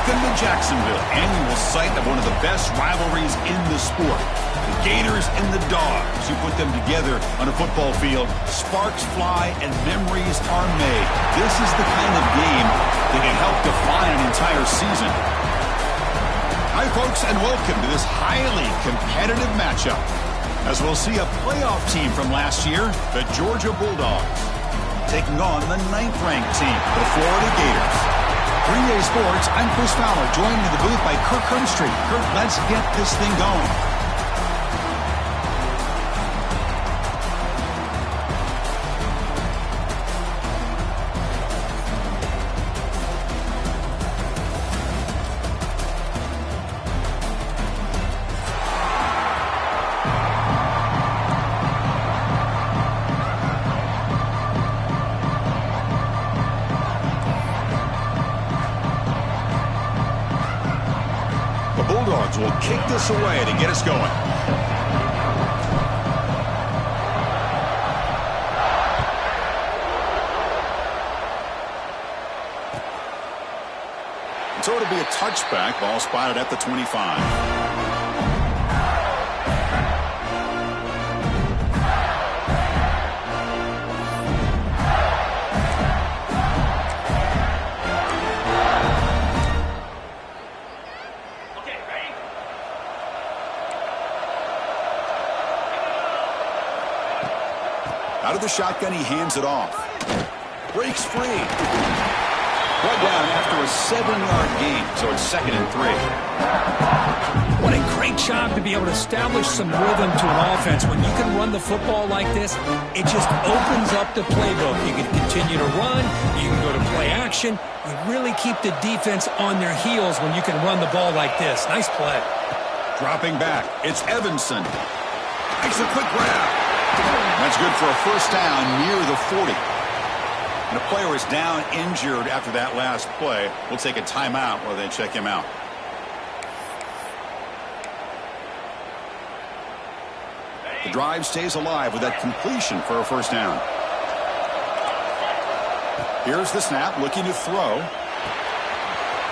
Welcome to Jacksonville, annual site of one of the best rivalries in the sport. The Gators and the Dogs. You put them together on a football field, sparks fly and memories are made. This is the kind of game that can help define an entire season. Hi, folks, and welcome to this highly competitive matchup, as we'll see a playoff team from last year, the Georgia Bulldogs, taking on the 9th-ranked team, the Florida Gators. 3A Sports, I'm Chris Fowler, joined in the booth by Kirk Hermstreet. Kirk, let's get this thing going. Bulldogs will kick this away to get us going. So it'll be a touchback, ball spotted at the 25. Out of the shotgun, he hands it off. Breaks free. Brought down after a 7-yard gain, so it's 2nd and 3. What a great job to be able to establish some rhythm to an offense. When you can run the football like this, it just opens up the playbook. You can continue to run. You can go to play action. You really keep the defense on their heels when you can run the ball like this. Nice play. Dropping back, it's Evanson. Makes a quick grab. That's good for a first down near the 40. And the player is down injured after that last play. We'll take a timeout while they check him out. The drive stays alive with that completion for a first down. Here's the snap, looking to throw.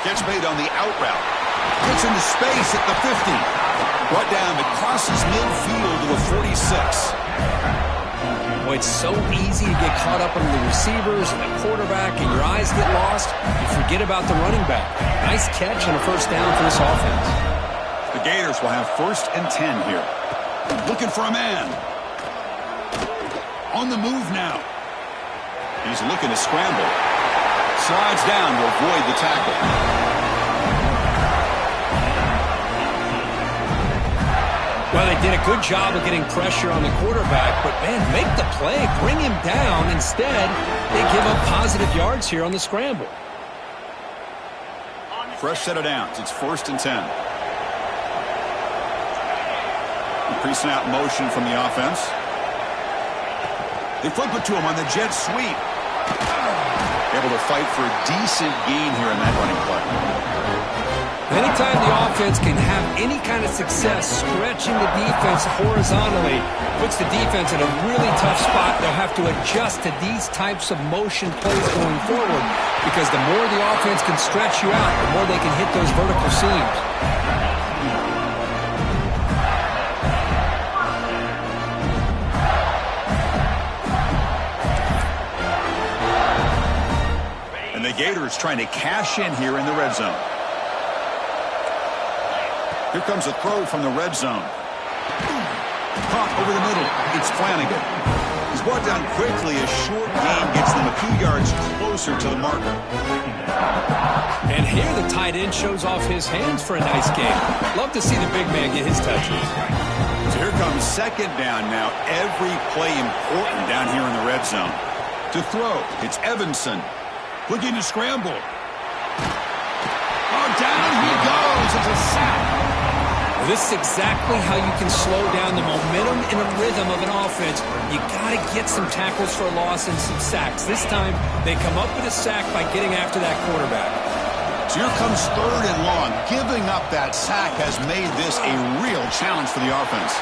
Catch made on the out route. Gets into space at the 50. Brought down, but crosses midfield to the 46. Boy, it's so easy to get caught up on the receivers and the quarterback, and your eyes get lost. You forget about the running back. Nice catch and a first down for this offense. The Gators will have 1st and 10 here. Looking for a man. On the move now. He's looking to scramble. Slides down to avoid the tackle. Well, they did a good job of getting pressure on the quarterback, but, man, make the play, bring him down. Instead, they give up positive yards here on the scramble. Fresh set of downs. It's 1st and 10. Pre-snap motion from the offense. They flip it to him on the jet sweep. Able to fight for a decent gain here in that running play. Anytime the offense can have any kind of success stretching the defense horizontally, puts the defense in a really tough spot. They'll have to adjust to these types of motion plays going forward, because the more the offense can stretch you out, the more they can hit those vertical seams. And the Gators trying to cash in here in the red zone. Here comes a throw from the red zone. Caught over the middle. It's Flanagan. He's brought down quickly. A short gain gets them a few yards closer to the marker. And here the tight end shows off his hands for a nice game. Love to see the big man get his touches. So here comes 2nd down now. Every play important down here in the red zone. To throw, it's Evanson. Looking to scramble. Oh, down he goes. It's a sack. This is exactly how you can slow down the momentum and a rhythm of an offense. You got to get some tackles for a loss and some sacks. This time, they come up with a sack by getting after that quarterback. So here comes 3rd and long. Giving up that sack has made this a real challenge for the offense.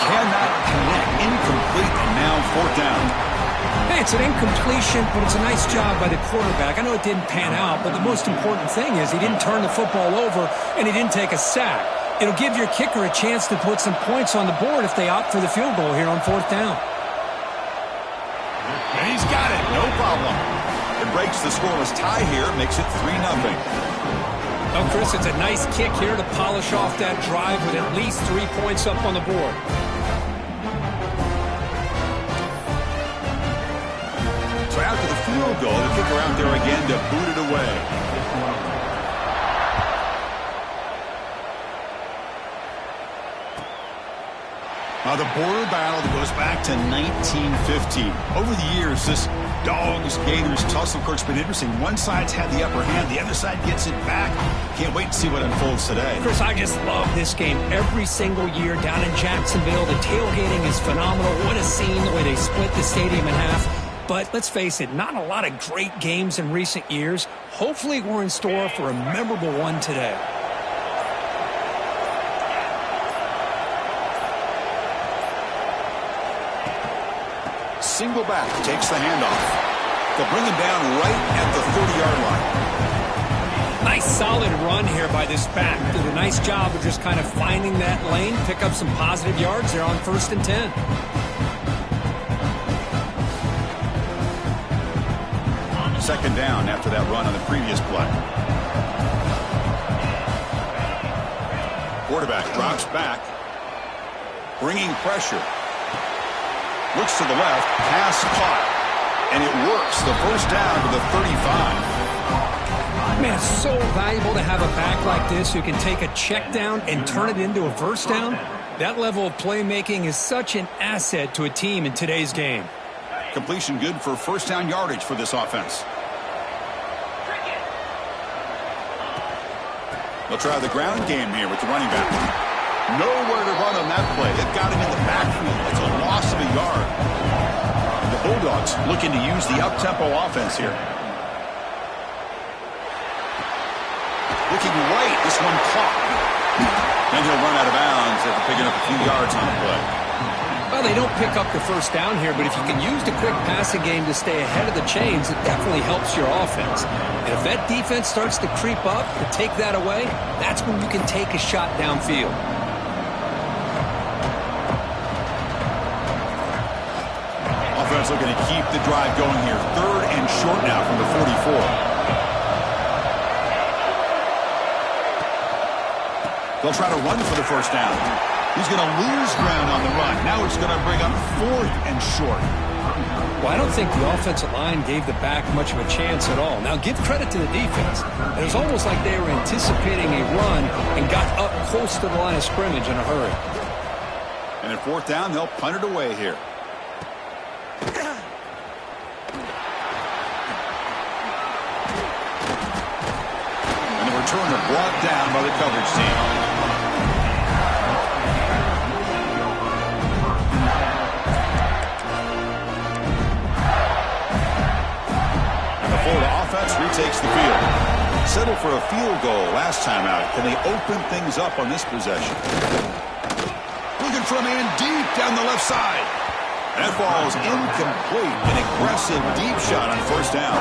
Cannot connect. Incomplete, and now 4th down. Hey, it's an incompletion, but it's a nice job by the quarterback. I know it didn't pan out, but the most important thing is he didn't turn the football over and he didn't take a sack. It'll give your kicker a chance to put some points on the board if they opt for the field goal here on 4th down. And he's got it. No problem. It breaks the scoreless tie here, makes it 3-0. Oh, Chris, it's a nice kick here to polish off that drive with at least 3 points up on the board. So after the field goal, the kicker out there again to boot it away. Now the border battle goes back to 1915. Over the years, this Dogs-Gators tussle, of course, has been interesting. One side's had the upper hand, the other side gets it back. Can't wait to see what unfolds today. Chris, I just love this game every single year down in Jacksonville. The tailgating is phenomenal. What a scene, the way they split the stadium in half. But let's face it, not a lot of great games in recent years. Hopefully we're in store for a memorable one today. Single back, takes the handoff. They'll bring him down right at the 30-yard line. Nice solid run here by this back. Did a nice job of just kind of finding that lane, pick up some positive yards there on 1st and 10. Second down after that run on the previous play. Quarterback drops back, bringing pressure. Looks to the left, pass caught, and it works. The first down to the 35. Man, it's so valuable to have a back like this who can take a check down and turn it into a first down. That level of playmaking is such an asset to a team in today's game. Completion good for first down yardage for this offense. They'll try the ground game here with the running back. Nowhere to run on that play. They've got him in the backfield. It's a loss of a yard. The Bulldogs looking to use the up-tempo offense here. Looking right. This one caught. And he'll run out of bounds after picking up a few yards on the play. Well, they don't pick up the first down here, but if you can use the quick passing game to stay ahead of the chains, it definitely helps your offense. And if that defense starts to creep up to take that away, that's when you can take a shot downfield. Offense looking to keep the drive going here. 3rd and short now from the 44. They'll try to run for the first down. He's going to lose ground on the run. Now it's going to bring up 4th and short. Well, I don't think the offensive line gave the back much of a chance at all. Now, give credit to the defense. It was almost like they were anticipating a run and got up close to the line of scrimmage in a hurry. And at 4th down, they'll punt it away here. And the returner brought down by the coverage team. Offense retakes the field. Settled for a field goal last time out. Can they open things up on this possession? Looking for a man deep down the left side. That ball is incomplete. An aggressive deep shot on first down.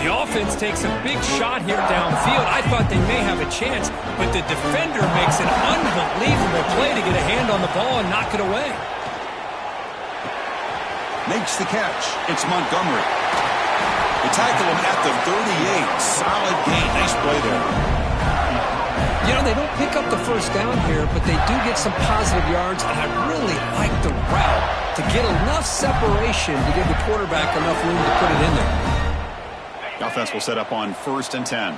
The offense takes a big shot here downfield. I thought they may have a chance, but the defender makes an unbelievable play to get a hand on the ball and knock it away. Makes the catch. It's Montgomery. They tackle him at the 38. Solid gain. Nice play there. You know, they don't pick up the first down here, but they do get some positive yards, and I really like the route to get enough separation to give the quarterback enough room to put it in there. The offense will set up on 1st and 10.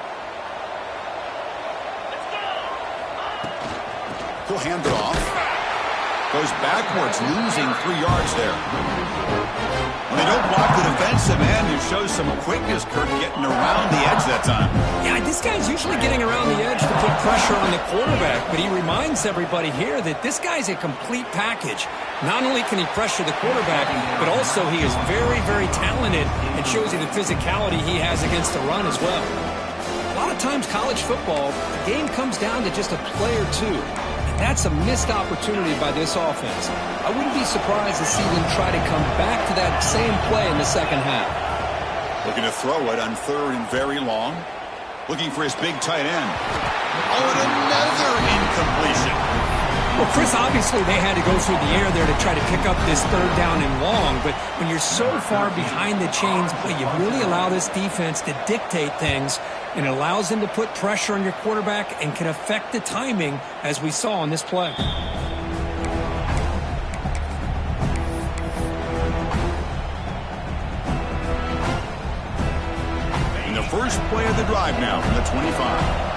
He'll hand it off. Goes backwards, losing 3 yards there. When they don't block the defensive end, it shows some quickness, Kirk, getting around the edge that time. Yeah, this guy's usually getting around the edge to put pressure on the quarterback, but he reminds everybody here that this guy's a complete package. Not only can he pressure the quarterback, but also he is very, very talented and shows you the physicality he has against the run as well. lot of times college football, the game comes down to just a play or two. And that's a missed opportunity by this offense. I wouldn't be surprised to see them try to come back to that same play in the second half. Looking to throw it on 3rd and very long. Looking for his big tight end. Oh, and another incompletion. Well, Chris, obviously they had to go through the air there to try to pick up this 3rd down and long, but when you're so far behind the chains, boy, you really allow this defense to dictate things, and it allows them to put pressure on your quarterback and can affect the timing, as we saw on this play. In the first play of the drive now from the 25.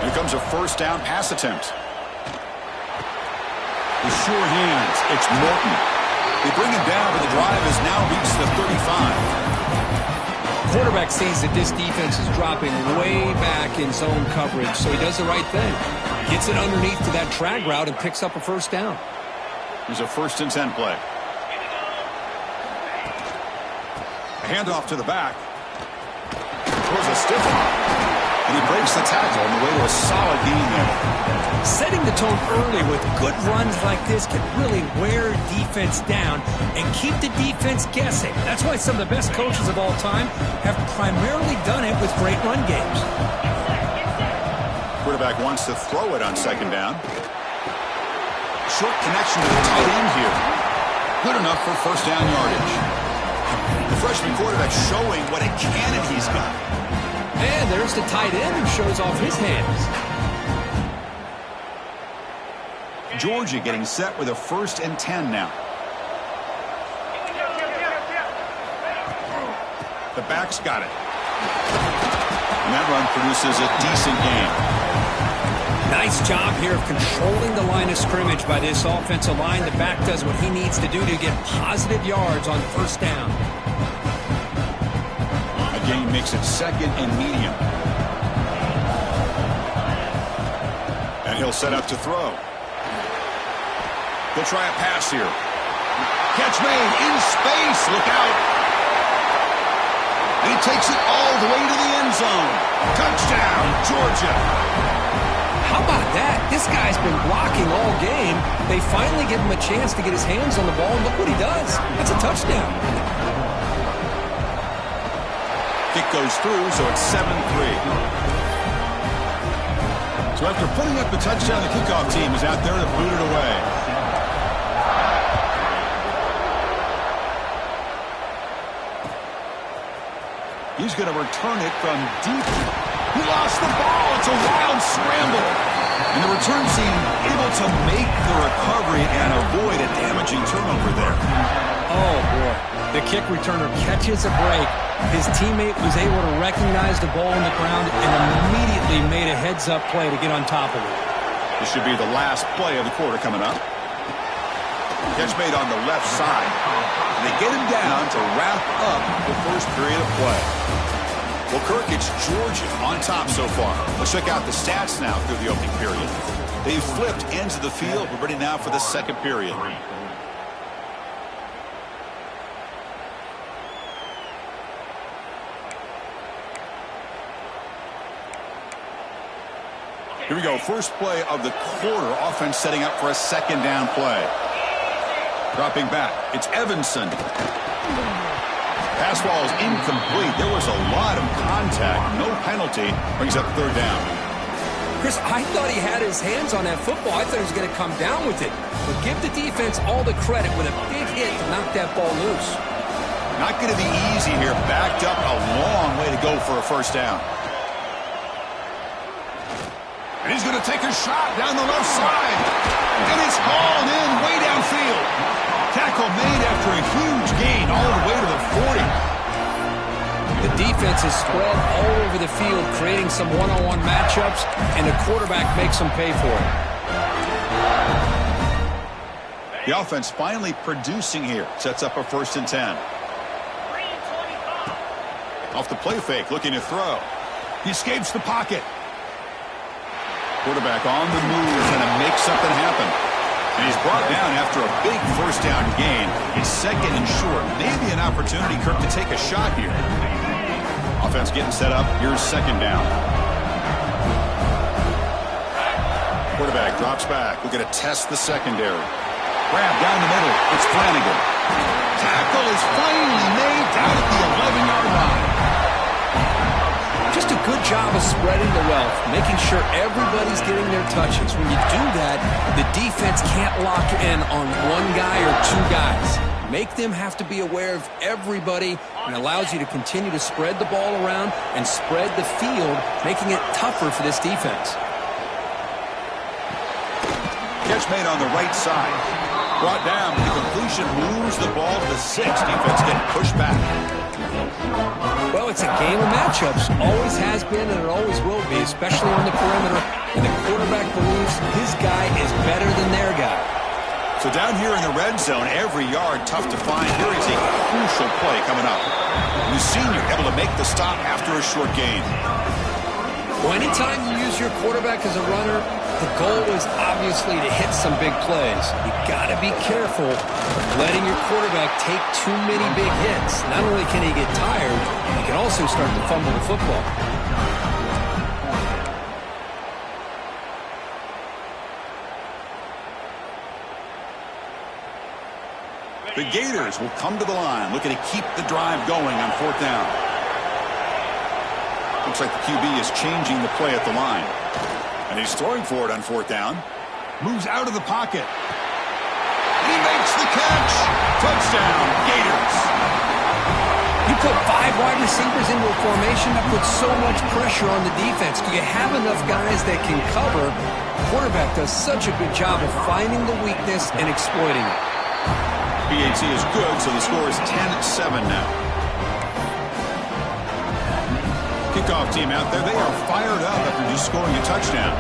Here comes a 1st down pass attempt. With sure hands, it's Morton. They bring him down, but the drive has now reached the 35. Quarterback sees that this defense is dropping way back in zone coverage, so he does the right thing. Gets it underneath to that drag route and picks up a 1st down. Here's a 1st and 10 play. A handoff to the back. Throws a stiff one. And he breaks the tackle on the way to a solid gain there. Setting the tone early with good runs like this can really wear defense down and keep the defense guessing. That's why some of the best coaches of all time have primarily done it with great run games. Quarterback wants to throw it on 2nd down. Short connection to the tight end here. Good enough for 1st down yardage. The freshman quarterback showing what a cannon he's got. And there's the tight end who shows off his hands. Georgia getting set with a 1st and 10 now. The back's got it. And that run produces a decent gain. Nice job here of controlling the line of scrimmage by this offensive line. The back does what he needs to do to get positive yards on 1st down. Gain makes it 2nd and medium. And he'll set up to throw. He'll try a pass here. Catch made in space. Look out. And he takes it all the way to the end zone. Touchdown, Georgia. How about that? This guy's been blocking all game. They finally give him a chance to get his hands on the ball, and look what he does. That's a touchdown. Kick goes through, so it's 7-3. So after putting up the touchdown, the kickoff team is out there to boot it away. He's going to return it from deep. He lost the ball. It's a wild scramble. And the return team able to make the recovery and avoid a damaging turnover there. Oh, boy. The kick returner catches a break. His teammate was able to recognize the ball on the ground and immediately made a heads-up play to get on top of it. This should be the last play of the quarter coming up. Catch made on the left side. And they get him down to wrap up the first period of play. Well, Kirk, it's Georgia on top so far. Let's check out the stats now through the opening period. They've flipped ends of the field. We're ready now for the second period. Here we go. First play of the quarter. Offense setting up for a 2nd down play. Dropping back. It's Evanson. Pass ball is incomplete. There was a lot of contact. No penalty. Brings up 3rd down. Chris, I thought he had his hands on that football. I thought he was going to come down with it. But give the defense all the credit with a big hit to knock that ball loose. Not going to be easy here. Backed up a long way to go for a 1st down. And he's going to take a shot down the left side. And it's hauled in way downfield. Tackle made after a huge gain all the way to the 40. The defense is spread all over the field, creating some one-on-one matchups, and the quarterback makes them pay for it. The offense finally producing here. Sets up a 1st and 10. Off the play fake, looking to throw. He escapes the pocket. Quarterback on the move, trying to make something happen. And he's brought down after a big 1st down gain. It's 2nd and short. Maybe an opportunity, Kirk, to take a shot here. Offense getting set up. Here's second down. Quarterback drops back. We're going to test the secondary. Grab down the middle. It's Flanagan. Tackle is finally made down at the 11-yard line. Just a good job of spreading the wealth, making sure everybody's getting their touches. When you do that, the defense can't lock in on one guy or two guys. Make them have to be aware of everybody, and allows you to continue to spread the ball around and spread the field, making it tougher for this defense. Catch made on the right side. Brought down, but the completion moves the ball to the 6. Defense getting pushed back. Well, it's a game of matchups. Always has been, and it always will be, especially on the perimeter. And the quarterback believes his guy is better than their guy. So down here in the red zone, every yard tough to find. Here is a crucial play coming up. The senior able to make the stop after a short gain. Well, anytime you use your quarterback as a runner, the goal is obviously to hit some big plays. You got to be careful of letting your quarterback take too many big hits. Not only can he get tired, he can also start to fumble the football. The Gators will come to the line, looking to keep the drive going on 4th down. Looks like the QB is changing the play at the line. And he's throwing for it on 4th down. Moves out of the pocket. He makes the catch. Touchdown, Gators. You put 5 wide receivers into a formation, that puts so much pressure on the defense. Do you have enough guys that can cover? The quarterback does such a good job of finding the weakness and exploiting it. PAT is good, so the score is 10-7 now. Kickoff team out there, they are fired up after just scoring a touchdown.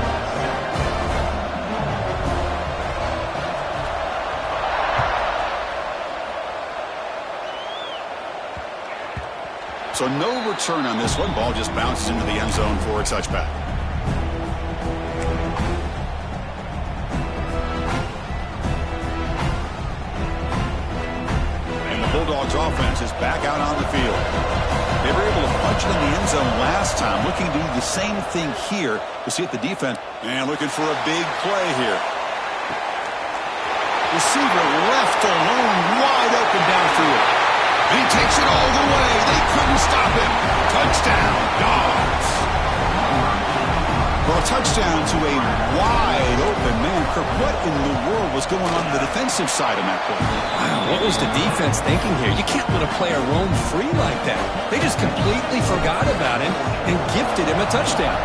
So no return on this one. Ball just bounces into the end zone for a touchback. And the Bulldogs offense is back out on the field. They were able to punch it in the end zone last time, looking to do the same thing here. We'll see it, the defense, and looking for a big play here. Receiver left alone, wide open downfield. He takes it all the way. They couldn't stop him. Touchdown, Dogs. Well, a touchdown to a wide open man. Kirk, what in the world was going on the defensive side of that play? Wow, what was the defense thinking here? You can't let a player roam free like that. They just completely forgot about him and gifted him a touchdown.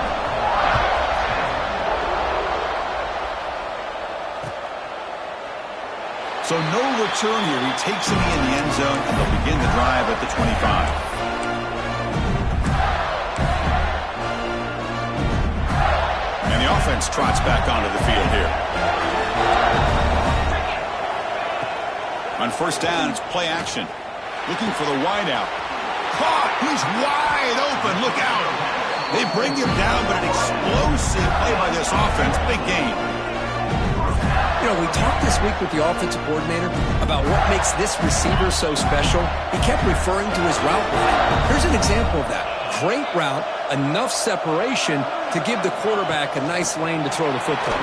So no return here. He takes it in the end zone, and they'll begin the drive at the 25. And the offense trots back onto the field here. On 1st down, it's play action. Looking for the wideout. Caught! He's wide open. Look out! They bring him down, but an explosive play by this offense. Big game. You know, we talked this week with the offensive coordinator about what makes this receiver so special. He kept referring to his route line. Here's an example of that. Great route, enough separation to give the quarterback a nice lane to throw the football.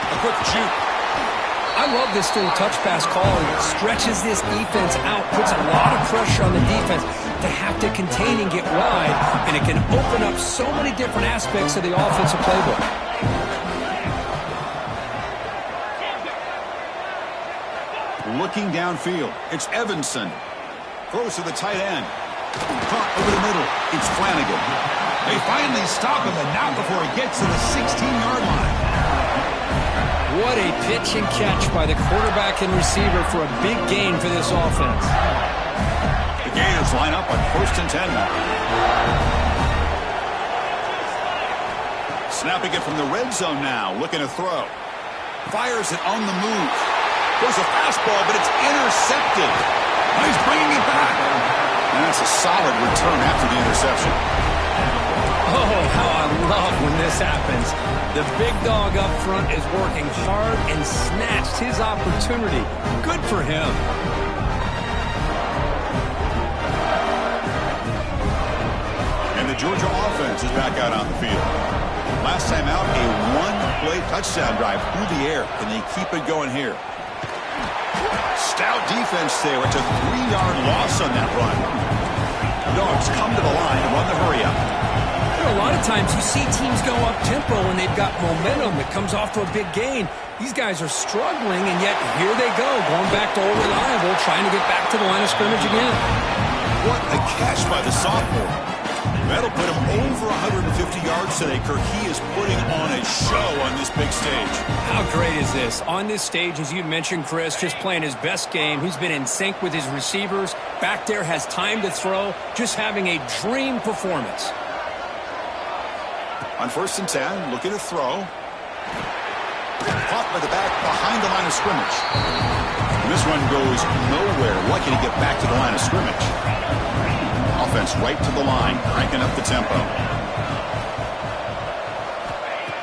A quick shoot. I love this little touch pass call. It stretches this defense out, puts a lot of pressure on the defense to have to contain and get wide, and it can open up so many different aspects of the offensive playbook. Looking downfield, it's Evanson. Throws to the tight end. Caught over the middle, it's Flanagan. They finally stop him, and not before he gets to the 16-yard line. What a pitch and catch by the quarterback and receiver for a big gain for this offense. The Gators line up on 1st and 10 now. Snapping it from the red zone now, looking to throw. Fires it on the move. There's a fastball, but it's intercepted. He's bringing it back. And that's a solid return after the interception. Oh, how I love when this happens. The big dog up front is working hard and snatched his opportunity. Good for him. the Georgia offense is back out on the field. Last time out, a one-play touchdown drive through the air. Can they keep it going here? Stout defense there. It's a 3-yard loss on that run. The Dogs come to the line and run the hurry-up. A lot of times you see teams go up-tempo and they've got momentum that comes off to a big gain. These guys are struggling, and yet here they go, going back to old reliable, trying to get back to the line of scrimmage again. What a catch by the sophomore. That'll put him over 150 yards today. Kirk, he is putting on a show on this big stage. How great is this? On this stage, as you mentioned, Chris, just playing his best game. He's been in sync with his receivers. Back there, has time to throw. Just having a dream performance. On 1st and 10, looking to throw. Caught by the back behind the line of scrimmage. And this run goes nowhere. Lucky to get back to the line of scrimmage. Offense right to the line, cranking up the tempo.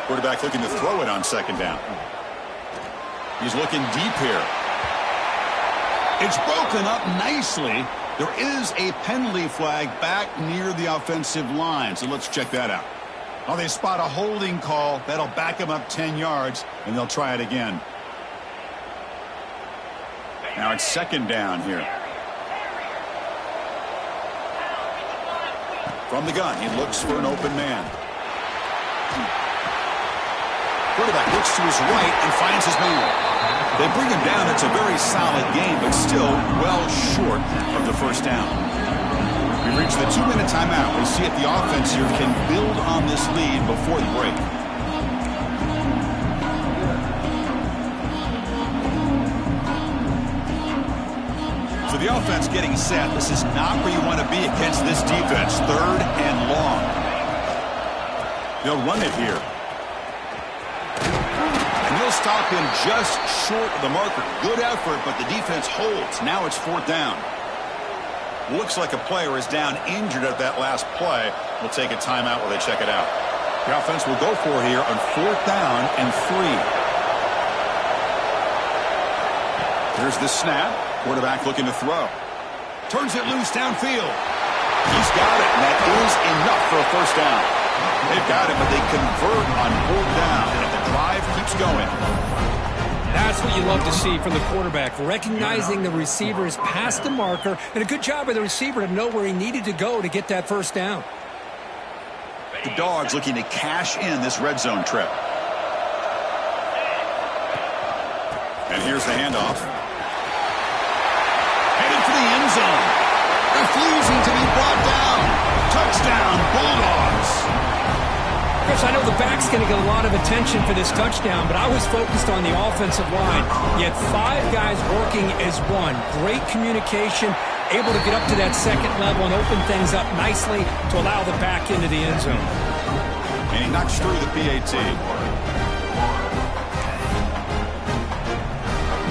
Quarterback looking to throw it on 2nd down. He's looking deep here. It's broken up nicely. There is a penalty flag back near the offensive line, so let's check that out. Oh, they spot a holding call. That'll back them up 10 yards, and they'll try it again. Now it's 2nd down here. From the gun, he looks for an open man. Quarterback looks to his right and finds his man. They bring him down. It's a very solid game, but still well short of the 1st down. We've reached the 2-minute timeout. We'll see if the offense here can build on this lead before the break. So the offense getting set. This is not where you want to be against this defense. 3rd and long. They'll run it here. And they'll stop him just short of the marker. Good effort, but the defense holds. Now it's 4th down. Looks like a player is down injured at that last play. We'll take a timeout while they check it out. The offense will go for it here on 4th down and 3. Here's the snap. Quarterback looking to throw. Turns it loose downfield. He's got it, and that is enough for a 1st down. They've got it, but they convert on 4th down, and the drive keeps going. That's what you love to see from the quarterback, recognizing the receiver is past the marker, and a good job by the receiver to know where he needed to go to get that 1st down. The Dogs looking to cash in this red zone trip. And here's the handoff. Headed for the end zone. Refusing to be brought down. Touchdown, Bulldogs. Chris, I know the back's going to get a lot of attention for this touchdown, but I was focused on the offensive line. You had 5 guys working as one. Great communication, able to get up to that 2nd level and open things up nicely to allow the back into the end zone. And he knocks through the PAT.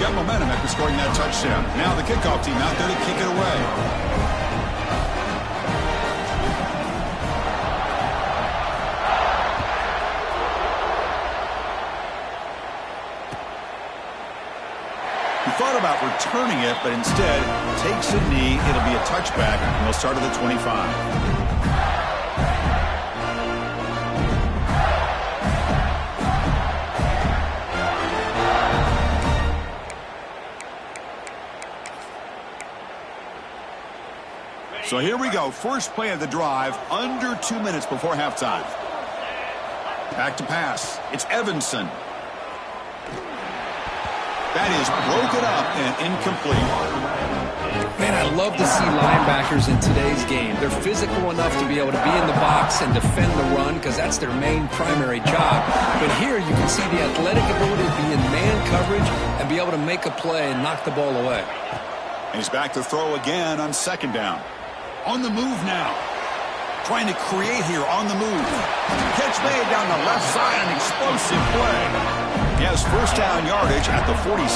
Got momentum after scoring that touchdown. Now the kickoff team out there to kick it away. Thought about returning it, but instead takes a knee. It'll be a touchback, and they'll start at the 25. So here we go. First play of the drive, under 2 minutes before halftime. Back to pass. It's Evanson. That is broken up and incomplete. Man, I love to see linebackers in today's game. They're physical enough to be able to be in the box and defend the run because that's their main primary job. But here you can see the athletic ability to be in man coverage and be able to make a play and knock the ball away. And he's back to throw again on 2nd down. On the move now. Trying to create here on the move. Catch made down the left side, an explosive play. He has 1st down yardage at the 46.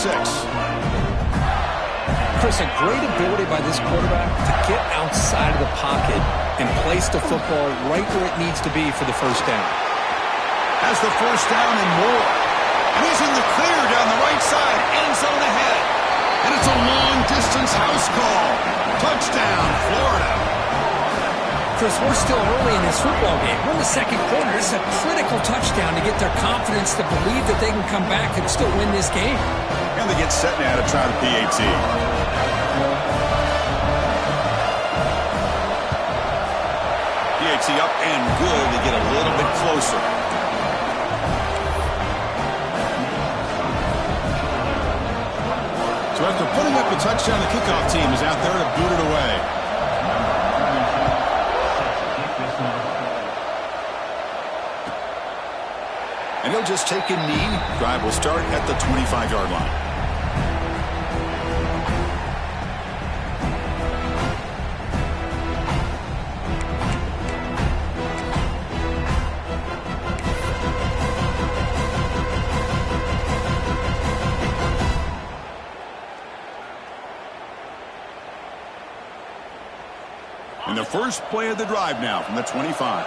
Chris, a great ability by this quarterback to get outside of the pocket and place the football right where it needs to be for the 1st down. Has the 1st down and more. And he's in the clear down the right side. End zone ahead. And it's a long-distance house call. Touchdown, Florida. Chris, we're still early in this football game. We're in the second quarter. This is a critical touchdown to get their confidence to believe that they can come back and still win this game. And they get set now to try the PAT. PAT up and good. They get a little bit closer. So after putting up a touchdown, the kickoff team is out there to boot it away. And he'll just take a knee. Drive will start at the 25-yard line. And the first play of the drive now from the 25.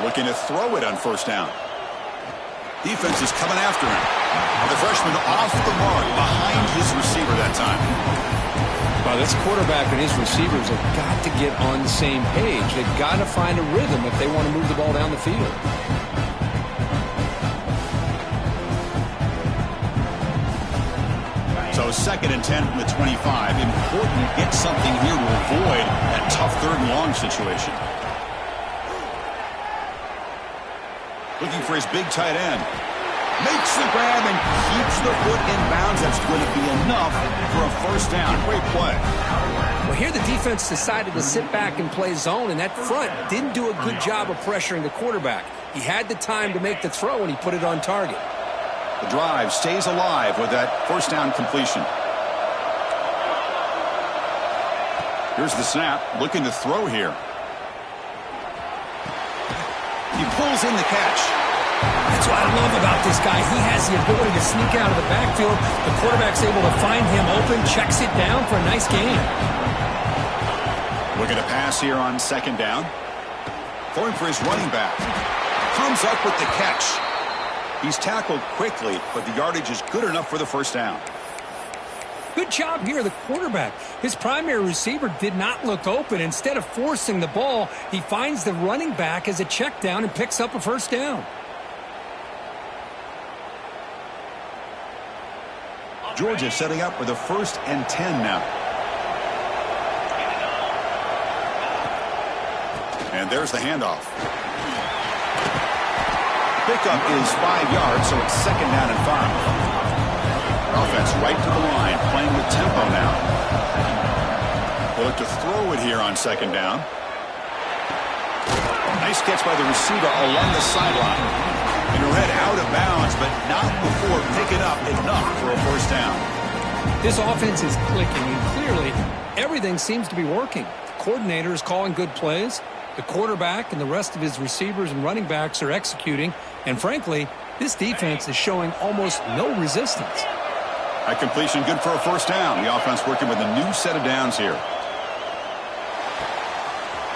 Looking to throw it on first down. Defense is coming after him. The freshman off the mark behind his receiver that time. Well, this quarterback and his receivers have got to get on the same page. They've got to find a rhythm if they want to move the ball down the field. So 2nd and 10 from the 25. Important to get something here to avoid that tough 3rd and long situation. Looking for his big tight end. Makes the grab and keeps the foot in bounds. That's going to be enough for a first down. Great play. Well, here the defense decided to sit back and play zone, and that front didn't do a good job of pressuring the quarterback. He had the time to make the throw, and he put it on target. The drive stays alive with that first down completion. Here's the snap. Looking to throw here. He pulls in the catch. That's what I love about this guy. He has the ability to sneak out of the backfield. The quarterback's able to find him open, checks it down for a nice gain. Looking to pass here on 2nd down. Throwing for his running back. Comes up with the catch. He's tackled quickly, but the yardage is good enough for the first down. Good job here, the quarterback. His primary receiver did not look open. Instead of forcing the ball, he finds the running back as a check down and picks up a first down. Georgia setting up with a 1st and 10 now. And there's the handoff. Pickup is 5 yards, so it's 2nd down and 5. Offense right to the line, playing with tempo now. They'll look to throw it here on 2nd down. Nice catch by the receiver along the sideline. And read out of bounds, but not before picking up enough for a first down. This offense is clicking, and clearly everything seems to be working. The coordinator is calling good plays. The quarterback and the rest of his receivers and running backs are executing. And frankly, this defense is showing almost no resistance. That completion good for a first down. The offense working with a new set of downs here.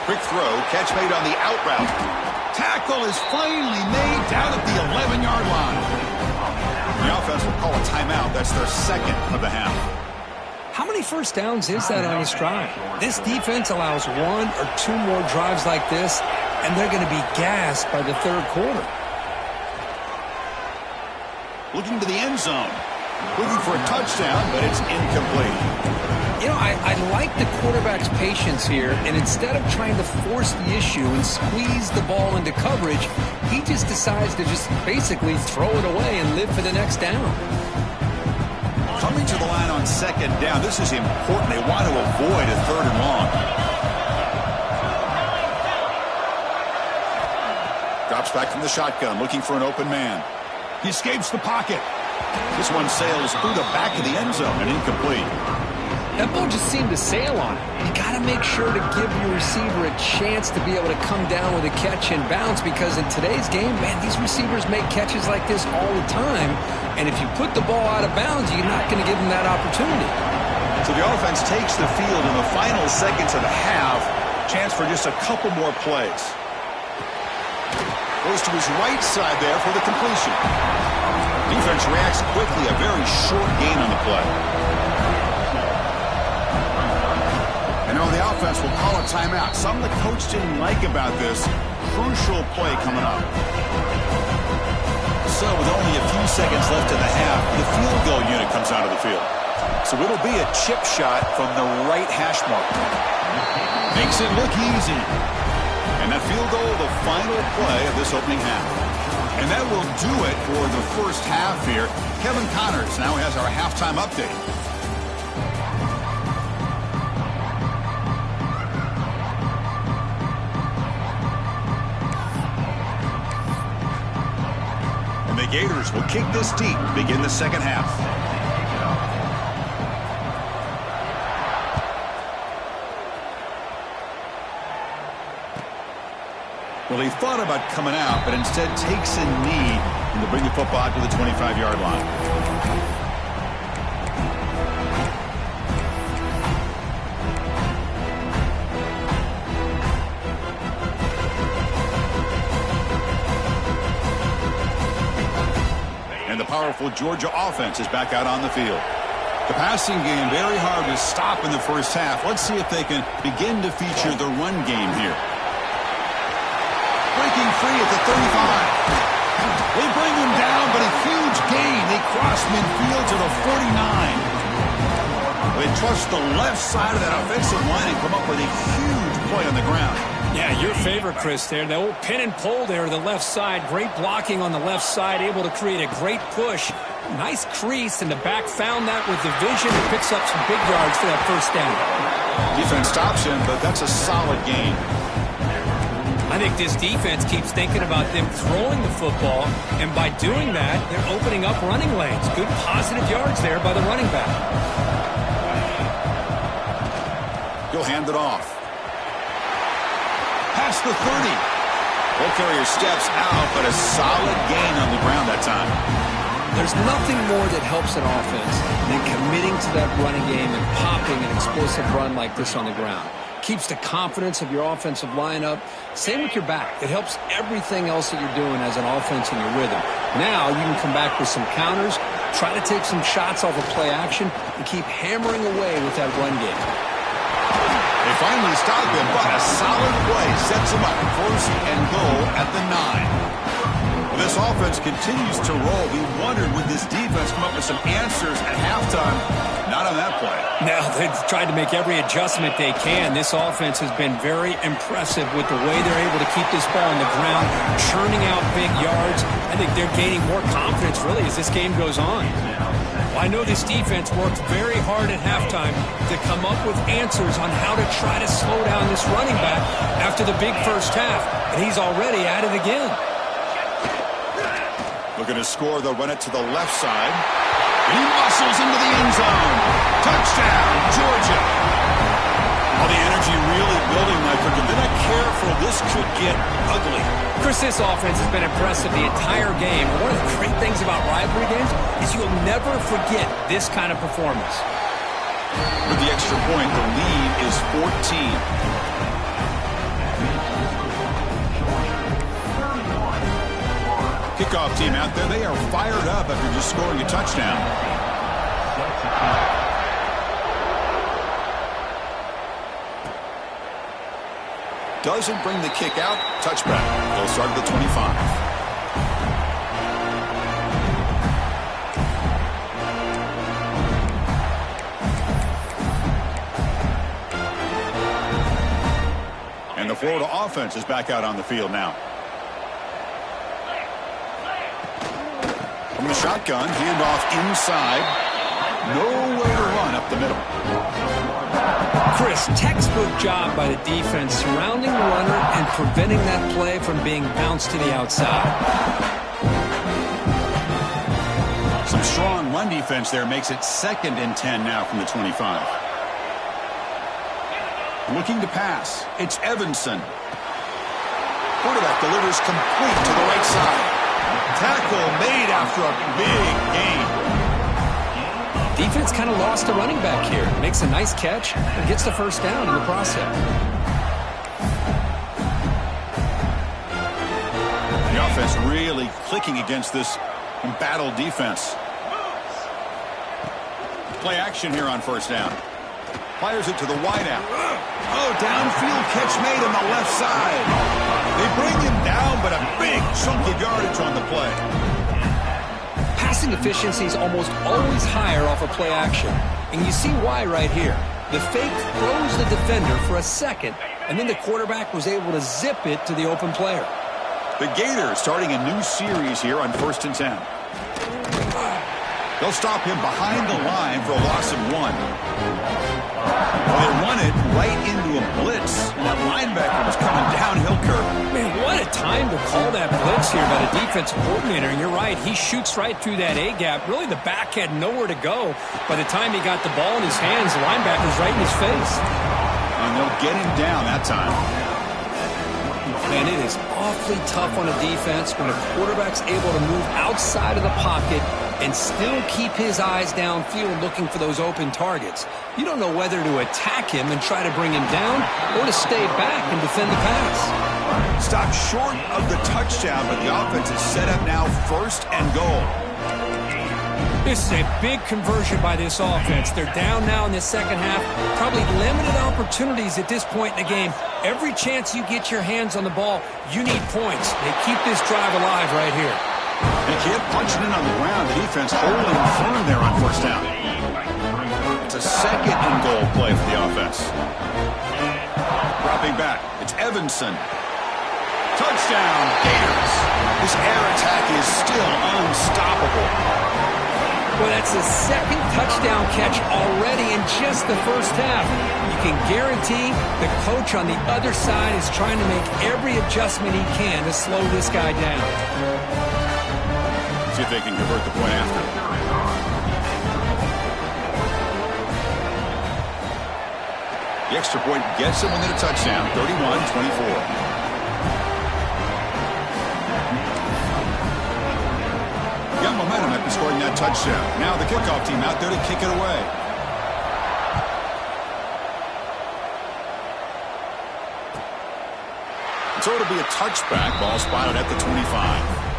Quick throw, catch made on the out route. Tackle is finally made down at the 11-yard line. The offense will call a timeout. That's their 2nd of the half. How many first downs is that on this drive? This defense allows 1 or 2 more drives like this, and they're going to be gassed by the 3rd quarter. Looking to the end zone. Looking for a touchdown, but it's incomplete. You know, I like the quarterback's patience here, and instead of trying to force the issue and squeeze the ball into coverage, he just decides to just basically throw it away and live for the next down. Coming to the line on 2nd down, this is important. They want to avoid a 3rd and long. Drops back from the shotgun, looking for an open man. He escapes the pocket. This one sails through the back of the end zone and incomplete. That ball just seemed to sail on it. You got to make sure to give your receiver a chance to be able to come down with a catch and bounce, because in today's game, man, these receivers make catches like this all the time. And if you put the ball out of bounds, you're not going to give them that opportunity. So the offense takes the field in the final seconds of the half. Chance for just a couple more plays. Goes to his right side there for the completion. Defense reacts quickly. A very short gain on the play. And The offense will call a timeout. Something the coach didn't like about this. Crucial play coming up. So with only a few seconds left in the half, the field goal unit comes out of the field. So it'll be a chip shot from the right hash mark. Makes it look easy. And that field goal, the final play of this opening half. And that will do it for the first half here. Kevin Connors now has our halftime update. The Gators will kick this deep, begin the second half. Well, he thought about coming out, but instead takes a knee and to bring the football out to the 25-yard line. The powerful Georgia offense is back out on the field. The passing game very hard to stop in the first half. Let's see if they can begin to feature the run game here. Breaking free at the 35. They bring him down, but a huge gain. They cross midfield to the 49. They trust the left side of that offensive line and come up with a huge play on the ground. Yeah, your favorite, Chris, there. The old pin and pull there, the left side. Great blocking on the left side, able to create a great push. Nice crease, and the back found that with the vision and picks up some big yards for that first down. Defense stops him, but that's a solid gain. I think this defense keeps thinking about them throwing the football, and by doing that, they're opening up running lanes. Good positive yards there by the running back. He'll hand it off. Past the 30. Ball carrier steps out, but a solid gain on the ground that time. There's nothing more that helps an offense than committing to that running game and popping an explosive run like this on the ground. Keeps the confidence of your offensive lineup. Same with your back. It helps everything else that you're doing as an offense in your rhythm. Now you can come back with some counters, try to take some shots off of play action, and keep hammering away with that run game. They finally stop him, but a solid play sets him up. First and goal at the 9. Well, this offense continues to roll. We wondered, would this defense come up with some answers at halftime? Not on that play. Now they've tried to make every adjustment they can. This offense has been very impressive with the way they're able to keep this ball on the ground, churning out big yards. I think they're gaining more confidence, really, as this game goes on. I know this defense worked very hard at halftime to come up with answers on how to try to slow down this running back after the big first half, and he's already at it again. Looking to score, they'll run it to the left side. And he muscles into the end zone. Touchdown, Georgia. All the energy really building, my friend. If they're not careful, this could get ugly. Chris, this offense has been impressive the entire game. One of the great things about rivalry games is you'll never forget this kind of performance. With the extra point, the lead is 14. Kickoff team out there, they are fired up after just scoring a touchdown. Doesn't bring the kick out. Touchback. They'll start at the 25. And the Florida offense is back out on the field now. From the shotgun, handoff inside. Nowhere to run up the middle. Chris, textbook job by the defense surrounding the runner and preventing that play from being bounced to the outside. Some strong run defense there makes it 2nd and 10 now from the 25. Looking to pass. It's Evanson. Quarterback delivers complete to the right side. Tackle made after a big gain. Defense kind of lost the running back here. Makes a nice catch and gets the first down in the process. The offense really clicking against this embattled defense. Play action here on first down. Fires it to the wideout. Oh, downfield catch made on the left side. They bring him down, but a big chunk of yardage on the play. Passing efficiency is almost always higher off of play action. And you see why right here. The fake throws the defender for a second, and then the quarterback was able to zip it to the open player. The Gators starting a new series here on 1st and 10. They'll stop him behind the line for a loss of 1. Well, they run it right into a blitz, and that linebacker was coming downhill curve. Man, what a time to call that blitz here by the defensive coordinator. And you're right, he shoots right through that A-gap. Really, the back had nowhere to go. By the time he got the ball in his hands, the linebacker's right in his face. And they'll get him down that time. Man, it is awfully tough on a defense when a quarterback's able to move outside of the pocket and still keep his eyes downfield looking for those open targets. You don't know whether to attack him and try to bring him down or to stay back and defend the pass. Stopped short of the touchdown, but the offense is set up now 1st and goal. This is a big conversion by this offense. They're down now in the second half. Probably limited opportunities at this point in the game. Every chance you get your hands on the ball, you need points. They keep this drive alive right here. They keep punching in on the ground. The defense holding firm there on 1st down. It's a 2nd and goal play for the offense. Dropping back. It's Evanson. Touchdown, Gators. This air attack is still unstoppable. Well, that's the 2nd touchdown catch already in just the first half. You can guarantee the coach on the other side is trying to make every adjustment he can to slow this guy down. See if they can convert the point after. The extra point gets them within a touchdown, 31-24. Got momentum after scoring that touchdown. Now the kickoff team out there to kick it away. So it'll be a touchback. Ball spotted at the 25.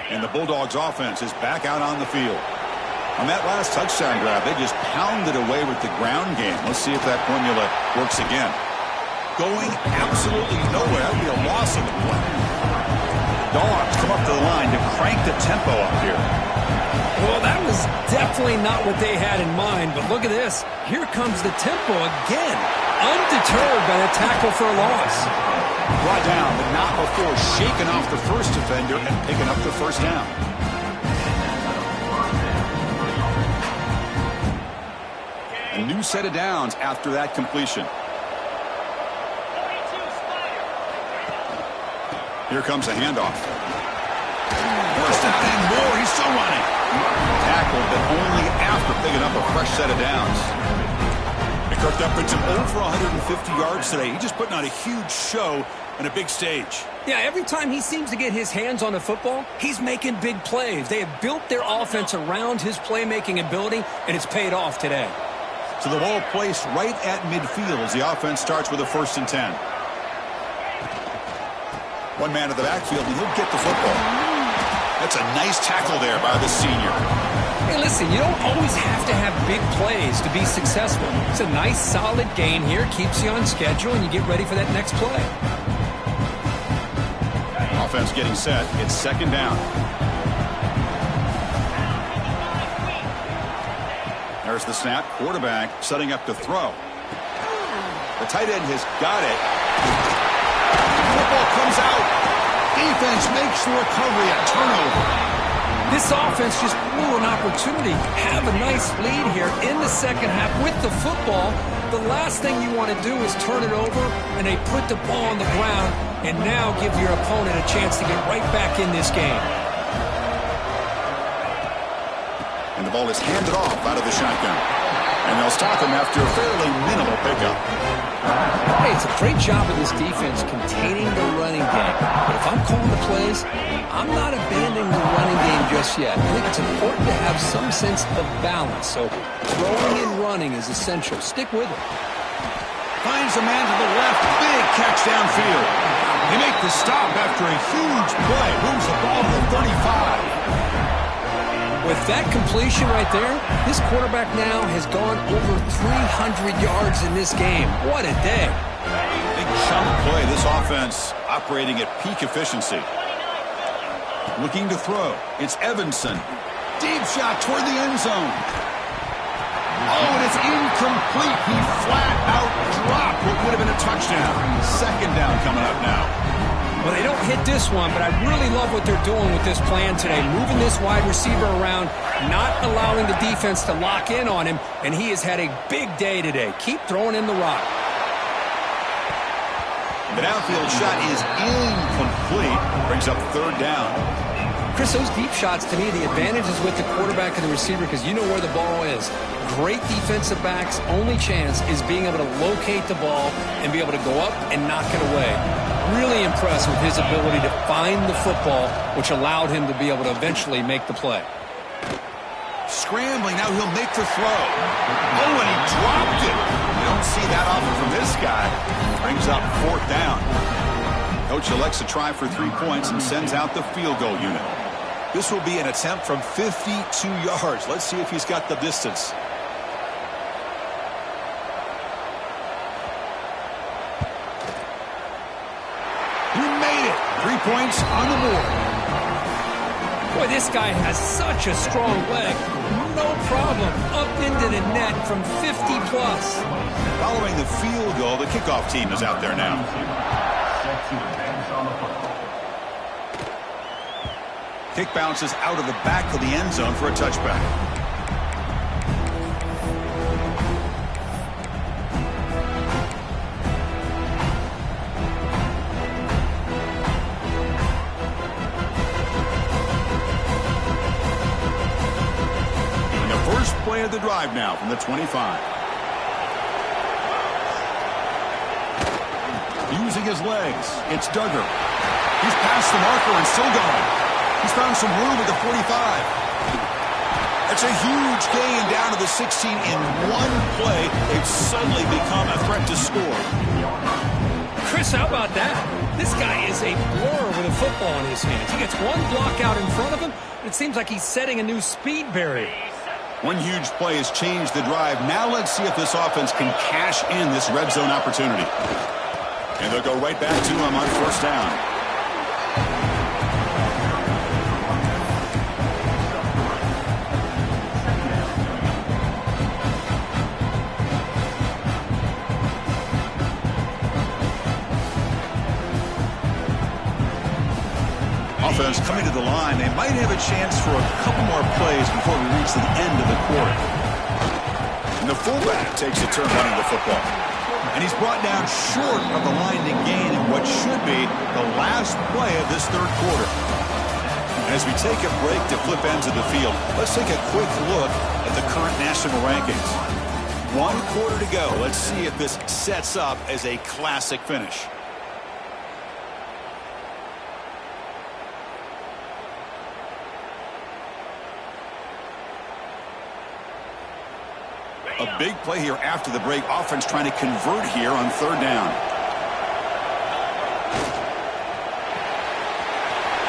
And the Bulldogs offense is back out on the field. On that last touchdown grab, they just pounded away with the ground game. Let's see if that formula works again. Going absolutely nowhere. That would be a loss of the play. Dogs come up to the line to crank the tempo up here. Well, that was definitely not what they had in mind, but look at this. Here comes the tempo again. Undeterred by the tackle for a loss. Brought down, but not before shaking off the first defender and picking up the first down. A new set of downs after that completion. Here comes a handoff. First down and more. He's still running. Tackled, but only after picking up a fresh set of downs. He cooked up with some over 150 yards today. He's just putting on a huge show on a big stage. Yeah, every time he seems to get his hands on the football, he's making big plays. They have built their offense around his playmaking ability, and it's paid off today. So the ball placed right at midfield as the offense starts with a 1st and 10. One man at the backfield, and he'll get the football. That's a nice tackle there by the senior. Hey, listen, you don't always have to have big plays to be successful. It's a nice, solid gain here, keeps you on schedule, and you get ready for that next play. Offense getting set. It's 2nd down. There's the snap. Quarterback setting up to throw. The tight end has got it. Football comes out. Defense makes the recovery. A turnover. This offense just blew an opportunity. Have a nice lead here in the second half with the football. The last thing you want to do is turn it over, and they put the ball on the ground and now give your opponent a chance to get right back in this game. And the ball is handed off out of the shotgun. And they'll stop him after a fairly minimal pickup. say it's a great job of this defense containing the running game. But if I'm calling the plays, I'm not abandoning the running game just yet. I think it's important to have some sense of balance. So throwing and running is essential. Stick with it. Finds a man to the left. Big catch downfield. They make the stop after a huge play. Moves the ball to the 35. With that completion right there, this quarterback now has gone over 300 yards in this game. What a day. Big chunk play. This offense operating at peak efficiency. Looking to throw. It's Evanson. Deep shot toward the end zone. Oh, and it's incomplete. He flat out dropped what would have been a touchdown. Second down coming up now. Well, they don't hit this one, but I really love what they're doing with this plan today. Moving this wide receiver around, not allowing the defense to lock in on him, and he has had a big day today. Keep throwing in the rock. The downfield shot is incomplete. Brings up third down. Chris, those deep shots, to me, the advantage is with the quarterback and the receiver because you know where the ball is. Great defensive backs' only chance is being able to locate the ball and be able to go up and knock it away. Really impressed with his ability to find the football, which allowed him to be able to eventually make the play. Scrambling, now he'll make the throw. Oh, and he dropped it. You don't see that often from this guy. Brings up fourth down. Coach elects to try for 3 points and sends out the field goal unit. This will be an attempt from 52 yards. Let's see if he's got the distance. He made it. 3 points on the board. Boy, this guy has such a strong leg. No problem. Up into the net from 50 plus. Following the field goal, the kickoff team is out there now. Kick bounces out of the back of the end zone for a touchback. The first play of the drive now from the 25. Using his legs, it's Duggar. He's past the marker and still going. He's found some room at the 45. That's a huge gain down to the 16 in one play. They've suddenly become a threat to score. Chris, how about that? This guy is a blur with a football in his hands. He gets one block out in front of him, and it seems like he's setting a new speed barrier. One huge play has changed the drive. Now let's see if this offense can cash in this red zone opportunity. And they'll go right back to him on first down. Offense coming to the line. They might have a chance for a couple more plays before we reach the end of the quarter. And the fullback takes a turn running the football. And he's brought down short of the line to gain in what should be the last play of this third quarter. And as we take a break to flip ends of the field, let's take a quick look at the current national rankings. 1 quarter to go. Let's see if this sets up as a classic finish. A big play here after the break. Offense trying to convert here on third down.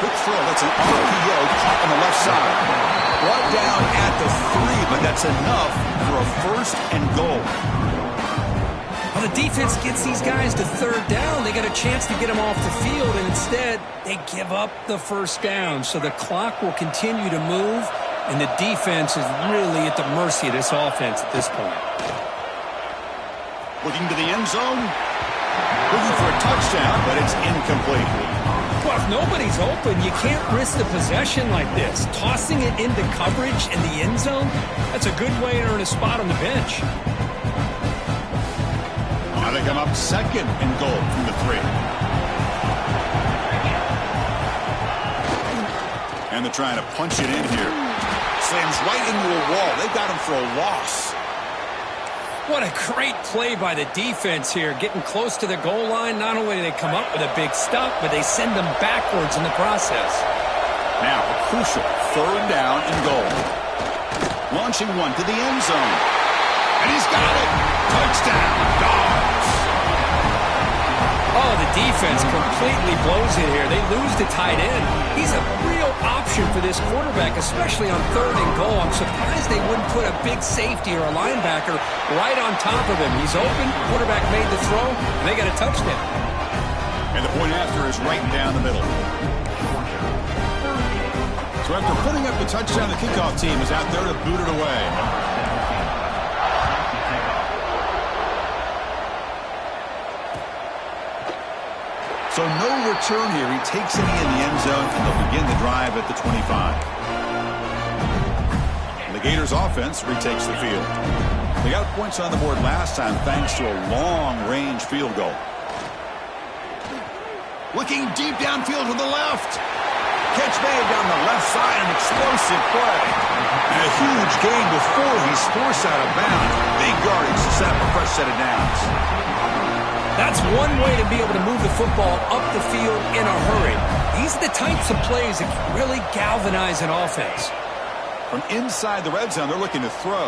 Quick throw. That's an RPO caught on the left side. Brought down at the 3, but that's enough for a first and goal. Well, the defense gets these guys to third down. They get a chance to get them off the field, and instead they give up the first down. So the clock will continue to move. And the defense is really at the mercy of this offense at this point. Looking to the end zone. Looking for a touchdown, but it's incomplete. Well, if nobody's open, you can't risk the possession like this. Tossing it into coverage in the end zone, that's a good way to earn a spot on the bench. Now they come up second and goal from the 3. And they're trying to punch it in here. Slams right into a wall. They've got him for a loss. What a great play by the defense here. Getting close to the goal line, not only do they come up with a big stop, but they send them backwards in the process. Now, a crucial 3rd down and goal. Launching one to the end zone. And he's got it. Touchdown, Dogs. Oh, the defense completely blows it here. They lose the tight end. He's a real option for this quarterback, especially on 3rd and goal. I'm surprised they wouldn't put a big safety or a linebacker right on top of him. He's open. Quarterback made the throw, and they got a touchdown. And the point after is right down the middle. So after putting up the touchdown, the kickoff team is out there to boot it away. So no return here. He takes it in the end zone, and they'll begin the drive at the 25. The Gators offense retakes the field. They got points on the board last time thanks to a long-range field goal. Looking deep downfield to the left. Catch made down the left side, an explosive play. And a huge gain before he's forced out of bounds. Big yardage to set up a fresh set of downs. That's one way to be able to move the football up the field in a hurry. These are the types of plays that can really galvanize an offense. From inside the red zone, they're looking to throw.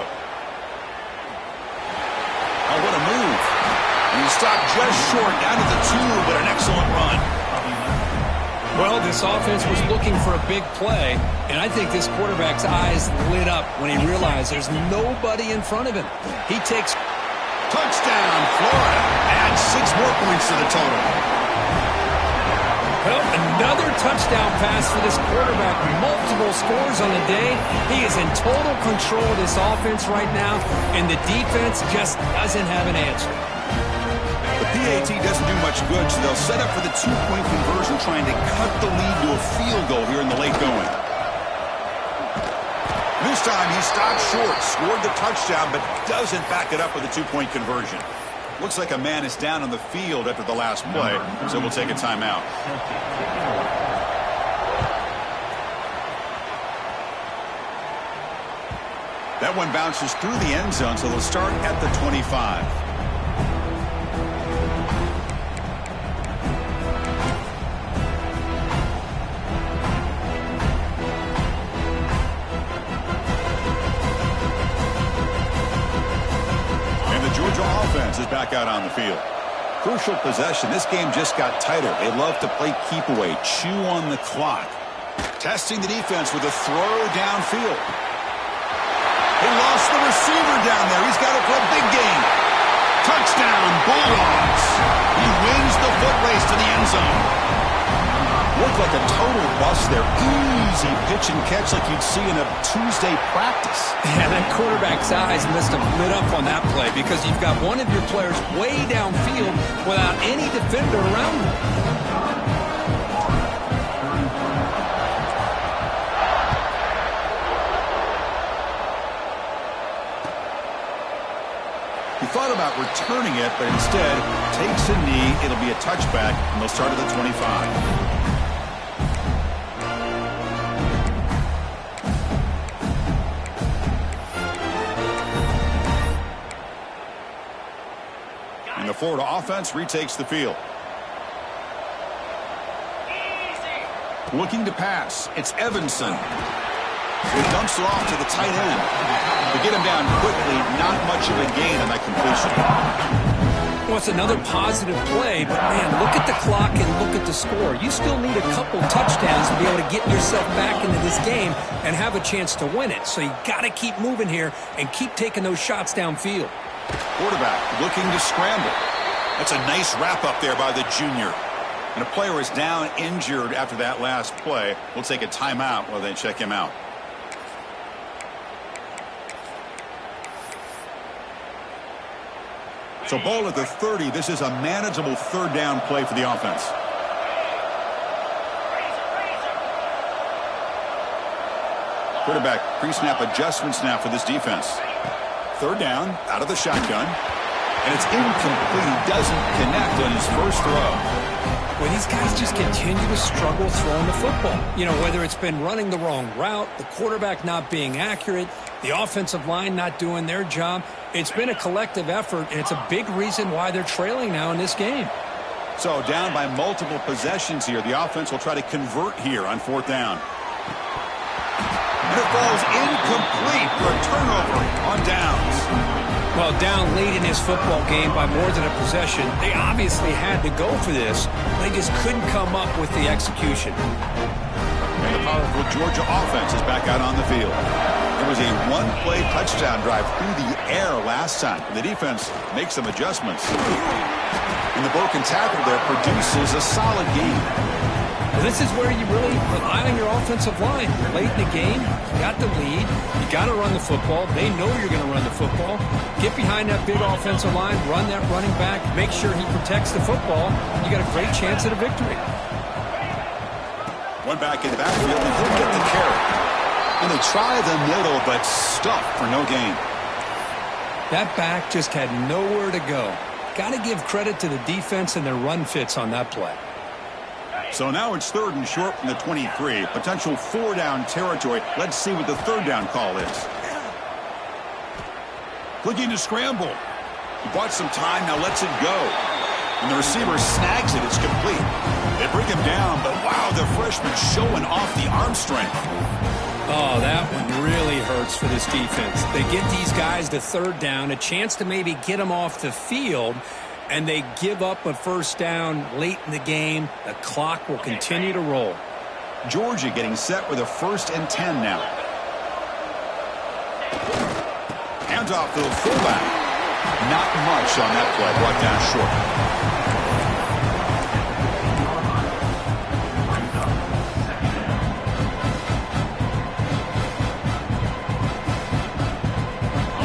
Oh, what a move. And he stopped just short, down to the 2, but an excellent run. Well, this offense was looking for a big play, and I think this quarterback's eyes lit up when he realized there's nobody in front of him. He takes... Touchdown, Florida. Add 6 more points to the total. Well, another touchdown pass for this quarterback. Multiple scores on the day. He is in total control of this offense right now, and the defense just doesn't have an answer. The PAT doesn't do much good, so they'll set up for the 2-point conversion, trying to cut the lead to a field goal here in the late going. This time he stopped short, scored the touchdown, but doesn't back it up with a 2-point conversion. Looks like a man is down on the field after the last play, so we'll take a timeout. That one bounces through the end zone, so they'll start at the 25. Offense is back out on the field. Crucial possession. This game just got tighter. They love to play keep away, chew on the clock. Testing the defense with a throw downfield. He lost the receiver down there. He's got it for a big gain. Touchdown, Bulldogs. He wins the foot race to the end zone. Looked like a total bust there. Easy pitch and catch like you'd see in a Tuesday practice. Yeah, that quarterback's eyes must have lit up on that play because you've got one of your players way downfield without any defender around him. He thought about returning it, but instead takes a knee. It'll be a touchback, and they'll start at the 25. And the Florida offense retakes the field. Looking to pass. It's Evanson. He dumps it off to the tight end. To get him down quickly, not much of a gain on that completion. Well, it's another positive play, but man, look at the clock and look at the score. You still need a couple touchdowns to be able to get yourself back into this game and have a chance to win it. So you got to keep moving here and keep taking those shots downfield. Quarterback looking to scramble. That's a nice wrap up there by the junior. And a player is down injured after that last play. We'll take a timeout while they check him out. So ball at the 30. This is a manageable 3rd down play for the offense. Quarterback pre-snap adjustments now for this defense. 3rd down, out of the shotgun. And it's incomplete. He doesn't connect on his first throw. Well, these guys just continue to struggle throwing the football. You know, whether it's been running the wrong route, the quarterback not being accurate, The offensive line not doing their job. It's been a collective effort, and it's a big reason why they're trailing now in this game. So down by multiple possessions here. The offense will try to convert here on 4th down. And it falls incomplete for a turnover on downs. Well, down late in this football game by more than a possession, they obviously had to go for this. They just couldn't come up with the execution. And the powerful Georgia offense is back out on the field. It was a one-play touchdown drive through the air last time. The defense makes some adjustments. And the broken tackle there produces a solid game. Well, this is where you really rely on your offensive line. Late in the game, you got the lead. You got to run the football. They know you're going to run the football. Get behind that big offensive line, run that running back, make sure he protects the football. You got a great chance at a victory. One back in the backfield, and he'll get the carry. And they try the middle, but stuffed for no gain. That back just had nowhere to go. Got to give credit to the defense and their run fits on that play. So now it's 3rd and short from the 23. Potential 4-down territory. Let's see what the 3rd down call is. Looking to scramble. He bought some time, now lets it go. And the receiver snags it. It's complete. They bring him down, but wow, the freshman showing off the arm strength. Oh, that one really hurts for this defense. They get these guys to 3rd down, a chance to maybe get them off the field, and they give up a 1st down late in the game. The clock will continue to roll. Georgia getting set with a 1st and 10 now. Hands off to the fullback. Not much on that play, brought down short.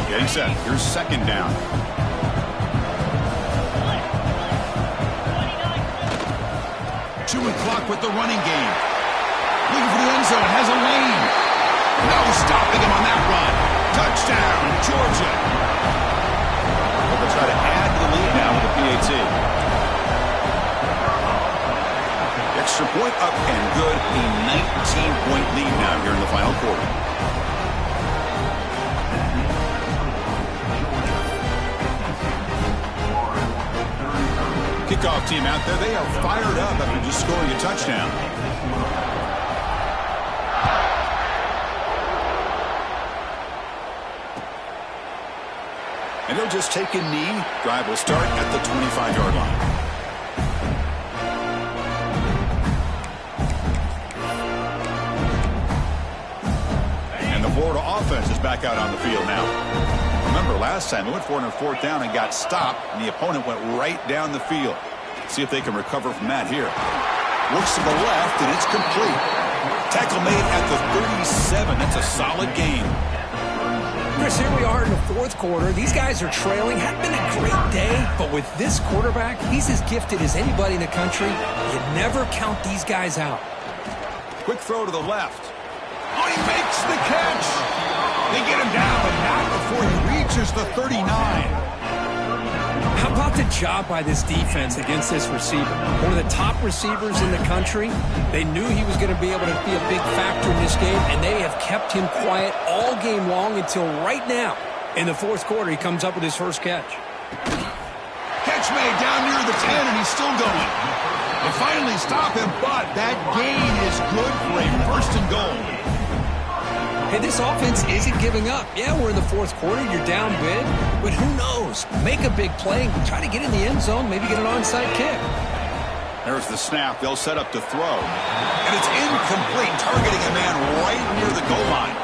Getting set. Here's 2nd down. Chewing clock with the running game. Looking for the end zone. Has a lane. No stopping him on that run. Touchdown, Georgia. They'll try to add to the lead now with the PAT. Extra point up and good. A 19-point lead now here in the final quarter. Kickoff team out there. They are fired up after just scoring a touchdown. And they'll just take a knee. Drive will start at the 25-yard line. And the Florida offense is back out on the field now. Remember, last time they went for it on 4th down and got stopped, and the opponent went right down the field. See if they can recover from that here. Looks to the left, and it's complete. Tackle made at the 37. That's a solid game. Chris, here we are in the 4th quarter. These guys are trailing. Hadn't been a great day, but with this quarterback, he's as gifted as anybody in the country. You never count these guys out. Quick throw to the left. Oh, he makes the catch. They get him down, but not before he reaches the 39. How about the job by this defense against this receiver? One of the top receivers in the country. They knew he was going to be able to be a big factor in this game, and they have kept him quiet all game long until right now. In the 4th quarter, he comes up with his first catch. Catch made down near the 10, and he's still going. They finally stop him, but that gain is good for a 1st and goal. Hey, this offense isn't giving up. Yeah, we're in the 4th quarter. You're down big, but who knows? Make a big play, try to get in the end zone, maybe get an onside kick. There's the snap. They'll set up to throw. And it's incomplete, targeting a man right near the goal line.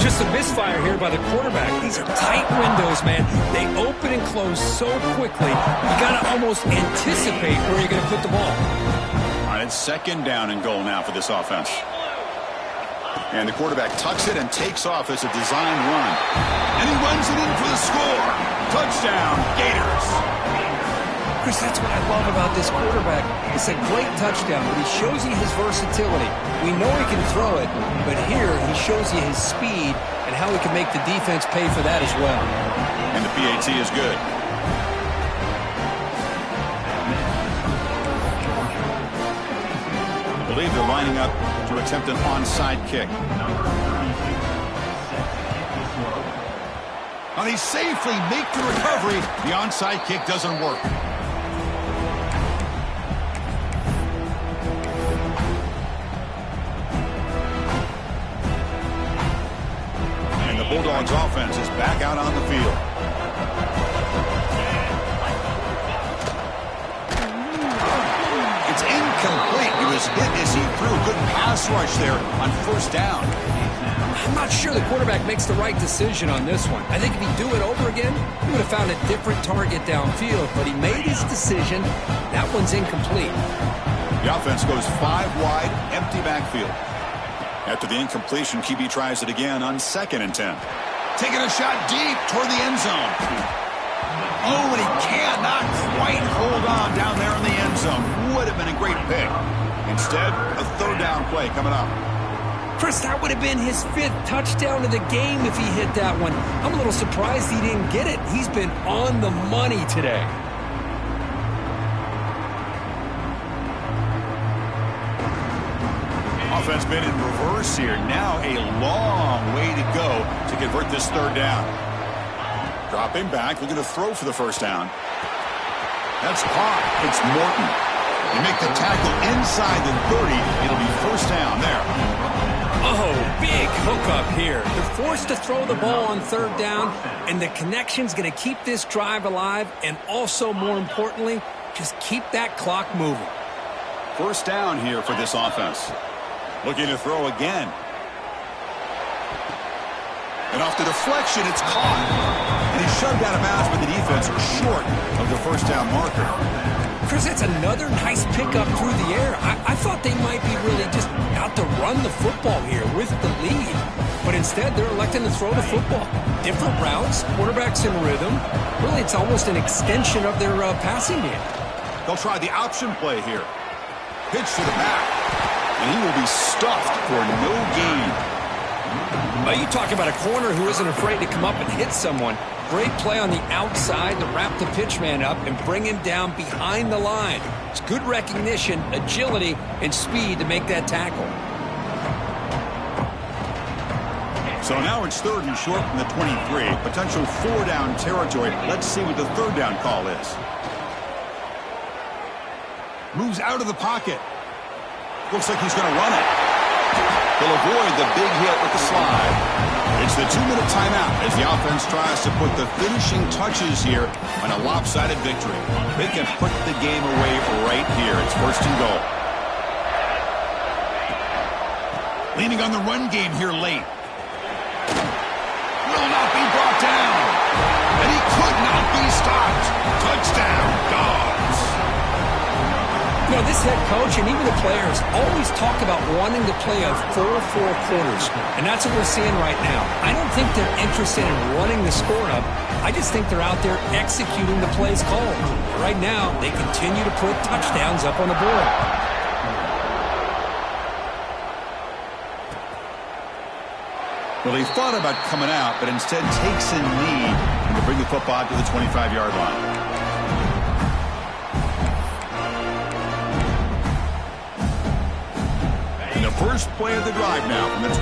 Just a misfire here by the quarterback. These are tight windows, man. They open and close so quickly. You got to almost anticipate where you're going to put the ball. All right, it's 2nd down and goal now for this offense. And the quarterback tucks it and takes off as a design run. And he runs it in for the score. Touchdown, Gators. Chris, that's what I love about this quarterback. It's a great touchdown, but he shows you his versatility. We know he can throw it, but here he shows you his speed and how he can make the defense pay for that as well. And the PAT is good. I believe they're lining up to attempt an onside kick. Now they safely make the recovery. The onside kick doesn't work. And the Bulldogs offense is back out on the field. It's incomplete. He was hit as he threw a good pass rush there on first down. I'm not sure the quarterback makes the right decision on this one. I think if he'd do it over again, he would have found a different target downfield, but he made his decision. That one's incomplete. The offense goes 5 wide, empty backfield. After the incompletion, QB tries it again on 2nd and 10. Taking a shot deep toward the end zone. Oh, and he cannot quite hold on down there in the end zone. Would have been a great pick. Instead, a 3rd down play coming up. Chris, that would have been his 5th touchdown of the game if he hit that one. I'm a little surprised he didn't get it. He's been on the money today. Offense been in reverse here. Now a long way to go to convert this 3rd down. Dropping back, looking to throw for the 1st down. That's caught. It's Morton. They make the tackle inside the 30. It'll be 1st down there. Oh, big hookup here. They're forced to throw the ball on 3rd down, and the connection's going to keep this drive alive, and also, more importantly, just keep that clock moving. 1st down here for this offense. Looking to throw again. And off the deflection, it's caught. And he's shoved out of bounds, but the defense is short of the 1st down marker. Chris, that's another nice pickup through the air. I thought they might be really just out to run the football here with the lead. But instead, they're electing to throw the football. Different routes, quarterbacks in rhythm. Really, it's almost an extension of their passing game. They'll try the option play here. Pitch to the back. And he will be stuffed for no gain. Well, you talk about a corner who isn't afraid to come up and hit someone. Great play on the outside to wrap the pitchman up and bring him down behind the line. It's good recognition, agility, and speed to make that tackle. So now it's 3rd and short from the 23. Potential 4-down territory. Let's see what the 3rd down call is. Moves out of the pocket. Looks like he's going to run it. He'll avoid the big hit with the slide. It's the 2-minute timeout as the offense tries to put the finishing touches here on a lopsided victory. They can put the game away right here. It's 1st and goal. Leaning on the run game here late. Will not be brought down. And he could not be stopped. Touchdown, Dogs. You know, this head coach and even the players always talk about wanting to play a 4-4 quarters, and that's what we're seeing right now. I don't think they're interested in running the score up. I just think they're out there executing the plays called. Right now, they continue to put touchdowns up on the board. Well, he thought about coming out, but instead takes a knee to bring the football to the 25-yard line. First play of the drive now from the 25.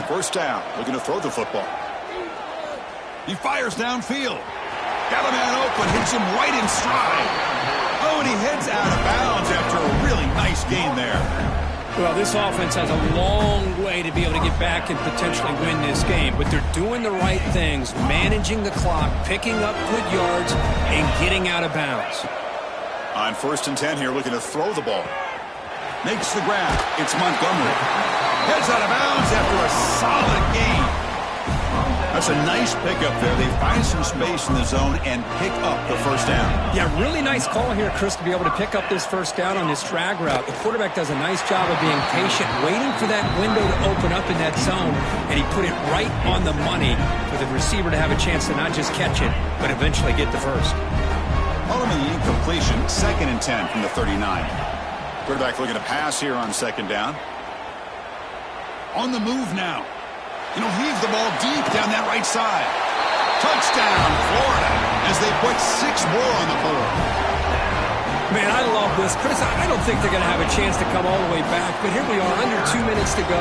1st down, looking to throw the football. He fires downfield. Got a man open, hits him right in stride. Oh, and he heads out of bounds after a really nice gain there. Well, this offense has a long way to be able to get back and potentially win this game, but they're doing the right things, managing the clock, picking up good yards, and getting out of bounds. On 1st and 10 here, looking to throw the ball. Makes the grab. It's Montgomery. Heads out of bounds after a solid gain. That's a nice pickup there. They find some space in the zone and pick up the 1st down. Yeah, really nice call here, Chris, to be able to pick up this 1st down on this drag route. The quarterback does a nice job of being patient, waiting for that window to open up in that zone, and he put it right on the money for the receiver to have a chance to not just catch it, but eventually get the first. Following the incompletion, 2nd and 10 from the 39. Quarterback looking to pass here on 2nd down. On the move now. He'll heave the ball deep down that right side. Touchdown, Florida, as they put 6 more on the board. Man, I love this. Chris, I don't think they're going to have a chance to come all the way back, but here we are, under 2 minutes to go,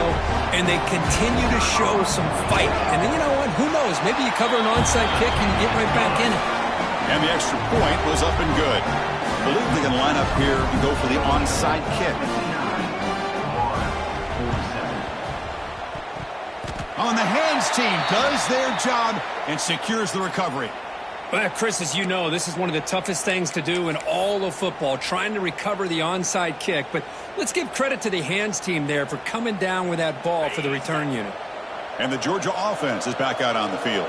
and they continue to show some fight. And then, you know what? Who knows? Maybe you cover an onside kick and you get right back in it. And the extra point was up and good. I believe they can line up here and go for the onside kick. On the hands team does their job and secures the recovery. Well, Chris, as you know, this is one of the toughest things to do in all of football, trying to recover the onside kick. But let's give credit to the hands team there for coming down with that ball for the return unit. And the Georgia offense is back out on the field.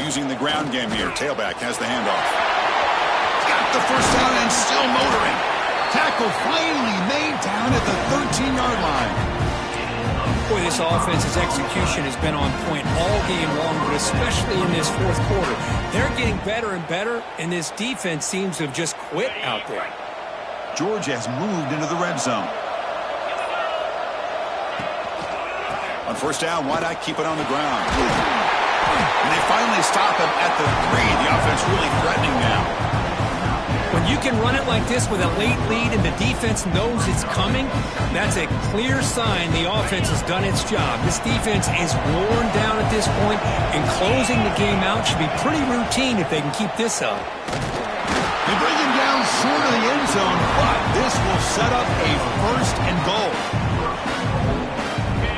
Using the ground game here. Tailback has the handoff. Got the first down and still motoring. Tackle finally made down at the 13-yard line. Boy, this offense's execution has been on point all game long, but especially in this fourth quarter. They're getting better and better, and this defense seems to have just quit out there. Georgia has moved into the red zone. On first down, why not keep it on the ground? And they finally stop him at the 3. The offense really threatening now. When you can run it like this with a late lead and the defense knows it's coming, that's a clear sign the offense has done its job. This defense is worn down at this point, and closing the game out should be pretty routine if they can keep this up. They bring him down short of the end zone, but this will set up a first and goal.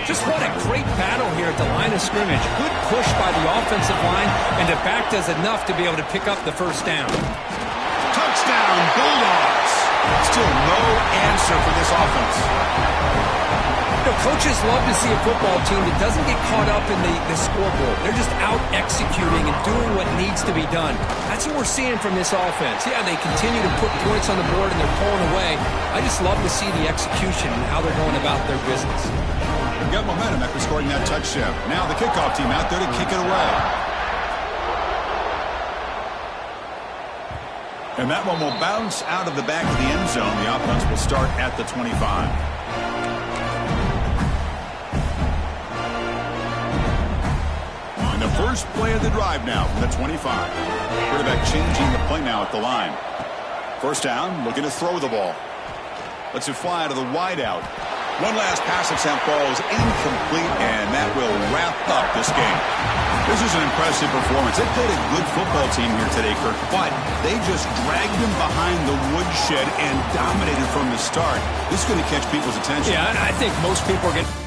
Just what a great battle here at the line of scrimmage. Good push by the offensive line, and the back does enough to be able to pick up the first down. Touchdown, Bulldogs. Still no answer for this offense. You know, coaches love to see a football team that doesn't get caught up in the scoreboard. They're just out executing and doing what needs to be done. That's what we're seeing from this offense. Yeah, they continue to put points on the board and they're pulling away. I just love to see the execution and how they're going about their business. They've got momentum after scoring that touchdown. Now the kickoff team out there to kick it away. And that one will bounce out of the back of the end zone. The offense will start at the 25. And the first play of the drive now from the 25. Quarterback changing the play now at the line. First down, looking to throw the ball. Lets it fly to the wideout. One last pass attempt, ball is incomplete, and that will wrap up this game. This is an impressive performance. They played a good football team here today, Kirk, but they just dragged them behind the woodshed and dominated from the start. This is going to catch people's attention. Yeah, I think most people are going to...